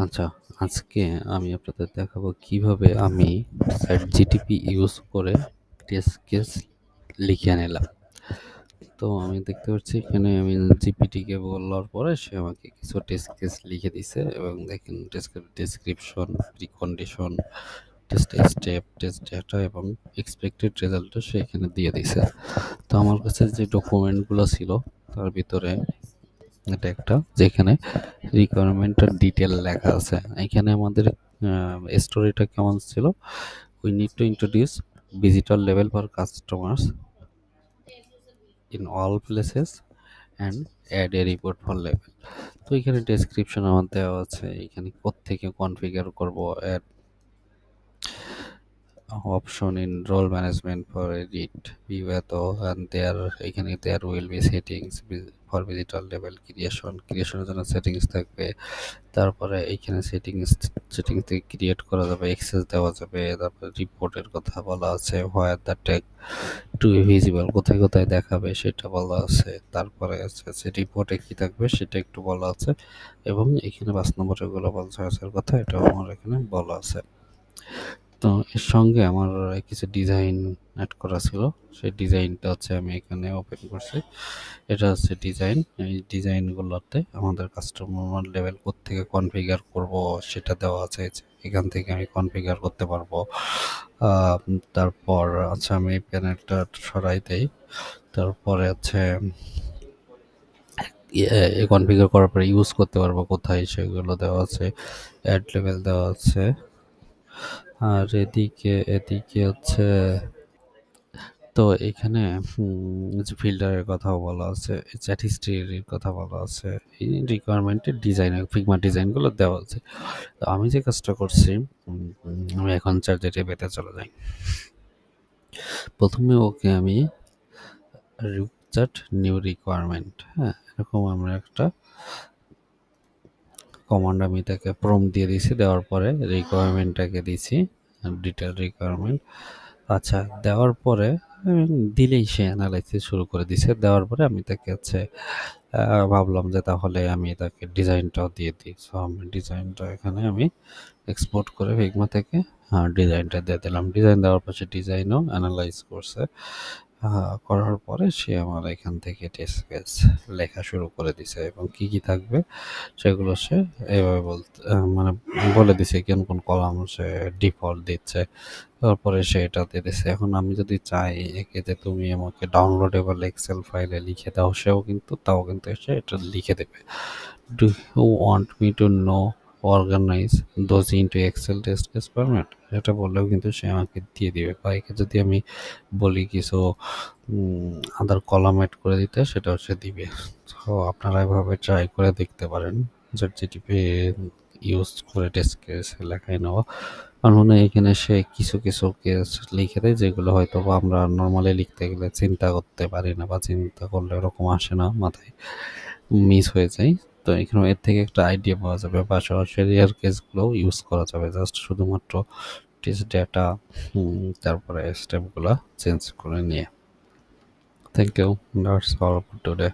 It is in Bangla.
আচ্ছা, আজকে আমি আপনাদের দেখাবো কিভাবে আমি ChatGPT ইউজ করে টেস্ট কেস লিখে নিলাম। তো আমি দেখতে পাচ্ছি এখানে আমি জিপিটিকে বলার পরে সে আমাকে কিছু টেস্ট কেস লিখে দিছে এবং দেখেন description, precondition, test step, test data এবং এক্সপেক্টেড রেজাল্টটা সে এখানে দিয়ে দিছে। তো আমার কাছে যে ডকুমেন্টগুলো ছিল তার ভিতরে এটা একটা যেখানে রিকোয়ারমেন্টের ডিটেল লেখা আছে। এখানে আমাদের স্টোরিটা কেমন ছিল? We need to introduce visitor level for customers in all places and add a report for level. তো এখানে ডেসক্রিপশন আমার দেওয়া আছে, এখানে কোত্থেকে কনফিগার করব, add option in role management for edit view এত and এখানে there will be settings for visitor level ক্রিয়েশনের জন্য সেটিংস থাকবে। তারপরে এইখানে সেটিংস থেকে ক্রিয়েট করা যাবে, অ্যাক্সেস দেওয়া যাবে। তারপরে রিপোর্টের কথা বলা আছে, where the tag to visible, কোথায় কোথায় দেখাবে সেটা বলা আছে। তারপরে আছে রিপোর্টে কি থাকবে সেটা একটু বলা আছে এবং এখানে 5 নম্বরের গ্লোবাল সার্চের কথা এটাও আমার এখানে বলা আছে। তো এর সঙ্গে আমার কিছু ডিজাইন অ্যাড করা ছিল, সেই ডিজাইনটা হচ্ছে আমি এখানে ওপেন করছি। এটা হচ্ছে ডিজাইন। এই ডিজাইনগুলোতে আমাদের কাস্টমার লেভেল কোত্থেকে কনফিগার করব সেটা দেওয়া আছে। এখান থেকে আমি কনফিগার করতে পারবো। তারপর আচ্ছা আমি প্যানেলটা সরাই দেই। তারপরে হচ্ছে কনফিগার করার পরে ইউজ করতে পারবো কোথায় সেগুলো দেওয়া আছে। অ্যাড লেভেল দেওয়া আছে। আর এদিকে হচ্ছে তো এখানে যে ফিল্টারের কথাও বলা আছে, চ্যাট হিস্ট্রির কথা বলা আছে, এই রিকোয়ারমেন্টের ডিজাইন ফিগমা ডিজাইনগুলো দেওয়া আছে। তো আমি যে কাজটা করছি, আমি এখন ChatGPT চলে যাই। প্রথমে ওকে আমি রিচার্ট নিউ রিকোয়ারমেন্ট, হ্যাঁ এরকম আমরা একটা কমান্ড আমি তাকে প্রম্পট দিয়ে দিছি। দেওয়ার পরে রিকোয়ারমেন্টটাকে দিছি, ডিটেল রিকোয়ারমেন্ট। আচ্ছা দেওয়ার পরে দিলেই সে অ্যানালাইসিস শুরু করে দিছে। দেওয়ার পরে আমি তাকে হচ্ছে ভাবলাম যে তাহলে আমি তাকে ডিজাইনটাও দিয়ে দিই। সো আমি ডিজাইনটা এখানে আমি এক্সপোর্ট করে ফিগমা থেকে ডিজাইনটা দিয়ে দিলাম। ডিজাইন দেওয়ার পর সে ডিজাইনও অ্যানালাইজ করছে। করার পরে সে আমার এখান থেকে টেস্ট কেস লেখা শুরু করে দিছে এবং কি থাকবে সেগুলো সে এভাবে মানে বলে দিছে কোন কোন কলাম সে ডিফল্ট দিচ্ছে। তারপরে সে এটা দিয়ে দিছে। এখন আমি যদি চাই একে যে তুমি আমাকে ডাউনলোডেবল এক্সেল ফাইলে লিখে দাও, তাও কিন্তু সে এটা লিখে দেবে। Do you want me to no organize those into Excel test case format, এটা বললেও কিন্তু সে আমাকে দিয়ে দিবে। বা একে যদি আমি বলি কিছু আদার কলাম অ্যাড করে দিতে, সেটাও সে দিবে। তো আপনারা এভাবে ট্রাই করে দেখতে পারেন ChatGPT ইউজ করে টেস্ট কেস লেখায় নেওয়া। আমার মনে হয় এখানে সে কিছু কেস লিখে দেয় যেগুলো হয়তো বা আমরা নর্মালি লিখতে গেলে চিন্তা করতে পারি না, বা চিন্তা করলে ওরকম আসে না মাথায়, মিস হয়ে যায়। তো এখানে এর থেকে একটা আইডিয়া পাওয়া যাবে, বা সরাসরি রেয়ার কেসগুলো ইউজ করা যাবে জাস্ট শুধুমাত্র টেস্ট ডেটা তারপরে স্টেপগুলো চেঞ্জ করে নিয়ে। Thank you, that's all for today.